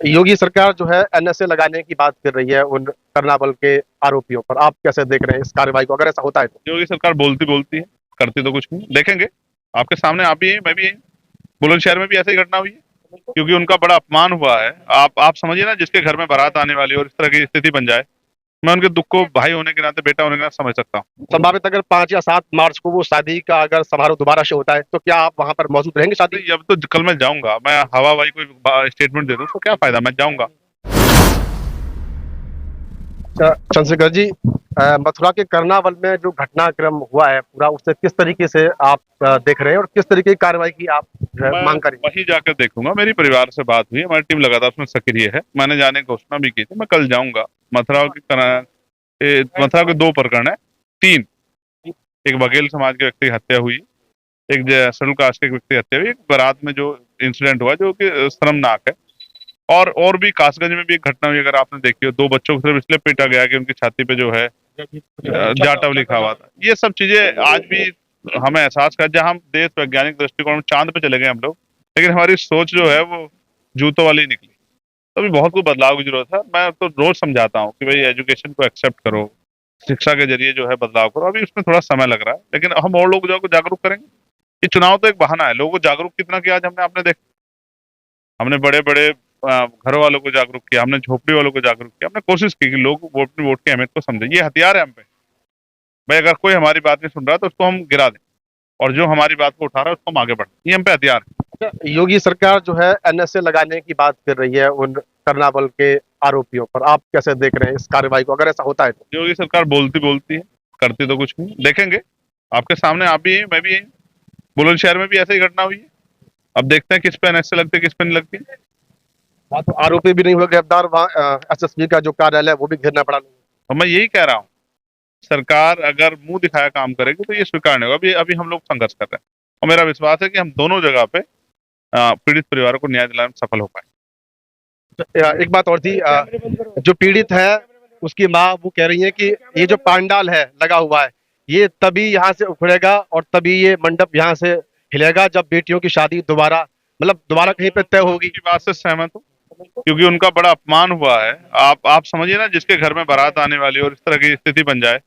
योगी सरकार जो है एनएसए लगाने की बात कर रही है उन कर्नावल के आरोपियों पर। आप कैसे देख रहे हैं इस कार्रवाई को, अगर ऐसा होता है तो? योगी सरकार बोलती बोलती है, करती तो कुछ नहीं। देखेंगे, आपके सामने आप भी हैं, मैं भी यही। बुलंदशहर में भी ऐसी घटना हुई है, क्योंकि उनका बड़ा अपमान हुआ है। आप समझिए ना, जिसके घर में बारात आने वाली हो और इस तरह की स्थिति बन जाए, मैं उनके दुख को भाई होने के नाते, बेटा होने के नाते समझ सकता हूँ। संभावित अगर 5 या 7 मार्च को वो शादी का अगर समारोह दोबारा से होता है तो क्या आप वहां पर मौजूद रहेंगे शादी? अब तो कल मैं जाऊंगा, मैं हवाई कोई स्टेटमेंट दे दूं तो क्या फायदा, मैं जाऊंगा। अच्छा चंद्रशेखर जी, मथुरा के कर्नावल में जो घटनाक्रम हुआ है पूरा, उससे किस तरीके से आप देख रहे हैं और किस तरीके की कार्रवाई की आप जो है, मैं मांग करेंगे? वहीं जाकर देखूंगा। मेरी परिवार से बात हुई, हमारी टीम लगातार उसमें सक्रिय है। मैंने जाने की घोषणा भी की थी, मैं कल जाऊंगा। मथुरा के दो प्रकरण है, तीन। एक बघेल समाज के व्यक्ति की हत्या हुई, एक शेड्यूल कास्ट के एक व्यक्ति की हत्या हुई, एक बारात में जो इंसिडेंट हुआ जो कि शर्मनाक है। और भी कासगंज में भी एक घटना हुई, अगर आपने देखी हो। दो बच्चों को सिर्फ इसलिए पीटा गया कि उनकी छाती पे जो है जाटव लिखा हुआ था। ये सब चीजें आज भी हमें एहसास कर, जहां हम देश वैज्ञानिक दृष्टिकोण में चांद पे चले गए हम लोग, लेकिन हमारी सोच जो है वो जूतों वाली निकली। तो अभी बहुत कुछ बदलाव की जरूरत है। मैं तो रोज समझाता हूँ कि भाई एजुकेशन को एक्सेप्ट करो, शिक्षा के जरिए जो है बदलाव करो। अभी उसमें थोड़ा समय लग रहा है, लेकिन हम और लोग जो को जागरूक करेंगे। ये चुनाव तो एक बहाना है, लोगों को जागरूक कितना किया आज हमने, आपने देखा। हमने बड़े बड़े घर वालों को जागरूक किया, हमने झोपड़ी वालों को जागरूक किया, हमने कोशिश की कि लोग अपनी वोट की अहमियत को समझे। ये हथियार है हम पे। भाई अगर कोई हमारी बात नहीं सुन रहा तो उसको हम गिरा दें, और जो हमारी बात को उठा रहा है उसको हम आगे बढ़े। ये हम पे हथियार है। अच्छा, योगी सरकार जो है एनएसए लगाने की बात कर रही है उन कर्नावल के आरोपियों पर। आप कैसे देख रहे हैं इस कार्रवाई को, अगर ऐसा होता है तो? योगी सरकार बोलती बोलती है, करती तो कुछ नहीं। देखेंगे, आपके सामने आप भी हैं, मैं भी यही। बुलंदशहर में भी ऐसी घटना हुई है। अब देखते हैं किस पे एनएसए लगती है, किस पे नहीं लगती। वहाँ तो आरोपी भी नहीं हुए गिरफ्तार, वहाँ एसएसपी का जो कार्यालय है वो भी घेरना पड़ा। और मैं यही कह रहा हूँ, सरकार अगर मुंह दिखाया काम करेगी तो ये स्वीकार नहीं होगा। अभी अभी हम लोग संघर्ष कर रहे हैं, और मेरा विश्वास है कि हम दोनों जगह पे पीड़ित परिवारों को न्याय दिलाने में सफल हो पाए। एक बात और थी, जो पीड़ित है उसकी माँ वो कह रही है कि ये जो पांडाल है लगा हुआ है, ये तभी यहाँ से उखड़ेगा और तभी ये मंडप यहाँ से हिलेगा जब बेटियों की शादी दोबारा, मतलब दोबारा कहीं पे तय होगी। की बात से सहमत हूँ, क्योंकि उनका बड़ा अपमान हुआ है। आप समझिए ना, जिसके घर में बारात आने वाली हो और इस तरह की स्थिति बन जाए,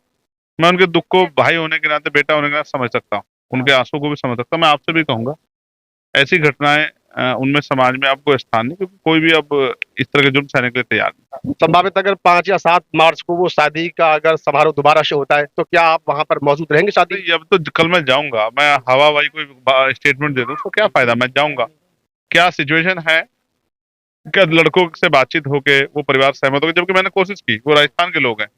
मैं उनके दुख को भाई होने के नाते, बेटा होने के नाते समझ सकता हूँ। उनके आंसू को भी समझ सकता हूँ। मैं आपसे भी कहूंगा, ऐसी घटनाएं उनमें समाज में आपको स्थान नहीं, क्योंकि कोई भी अब इस तरह के जुर्म सहने के लिए तैयार नहीं। संभावित अगर 5 या 7 मार्च को वो शादी का अगर समारोह दोबारा से होता है तो क्या आप वहां पर मौजूद रहेंगे शादी? नहीं, अब तो कल मैं जाऊंगा, मैं हवाई कोई स्टेटमेंट दे दूं तो क्या फायदा, मैं जाऊंगा। क्या सिचुएशन है, क्या लड़कों से बातचीत होके वो परिवार सहमत हो गए, जबकि मैंने कोशिश की, वो राजस्थान के लोग हैं,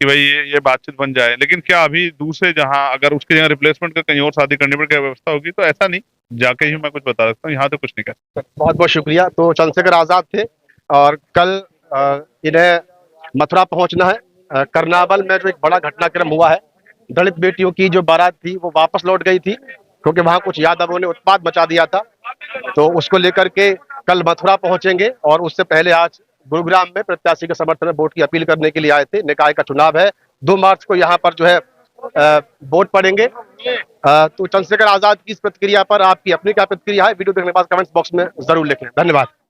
कि भाई ये बातचीत बन जाए। लेकिन क्या अभी दूसरे जहां अगर उसकी जगह रिप्लेसमेंट का कहीं और शादी करने पर क्या व्यवस्था होगी, तो ऐसा नहीं। जाके ही मैं कुछ बता सकता हूँ, यहाँ तो कुछ नहीं कर सकता। बहुत बहुत शुक्रिया। तो चंद्रशेखर आजाद थे और कल इन्हें मथुरा पहुंचना है। करनावल में जो एक बड़ा घटनाक्रम हुआ है, दलित बेटियों की जो बारात थी वो वापस लौट गई थी क्योंकि वहां कुछ यादवों ने उत्पात मचा दिया था। तो उसको लेकर के कल मथुरा पहुंचेंगे और उससे पहले आज गुरुग्राम में प्रत्याशी के समर्थन में वोट की अपील करने के लिए आए थे। निकाय का चुनाव है, 2 मार्च को यहाँ पर जो है वोट पड़ेंगे। तो चंद्रशेखर आजाद की इस प्रतिक्रिया पर आपकी अपनी क्या प्रतिक्रिया है, वीडियो देखने के बाद कमेंट्स बॉक्स में जरूर लिखें। धन्यवाद।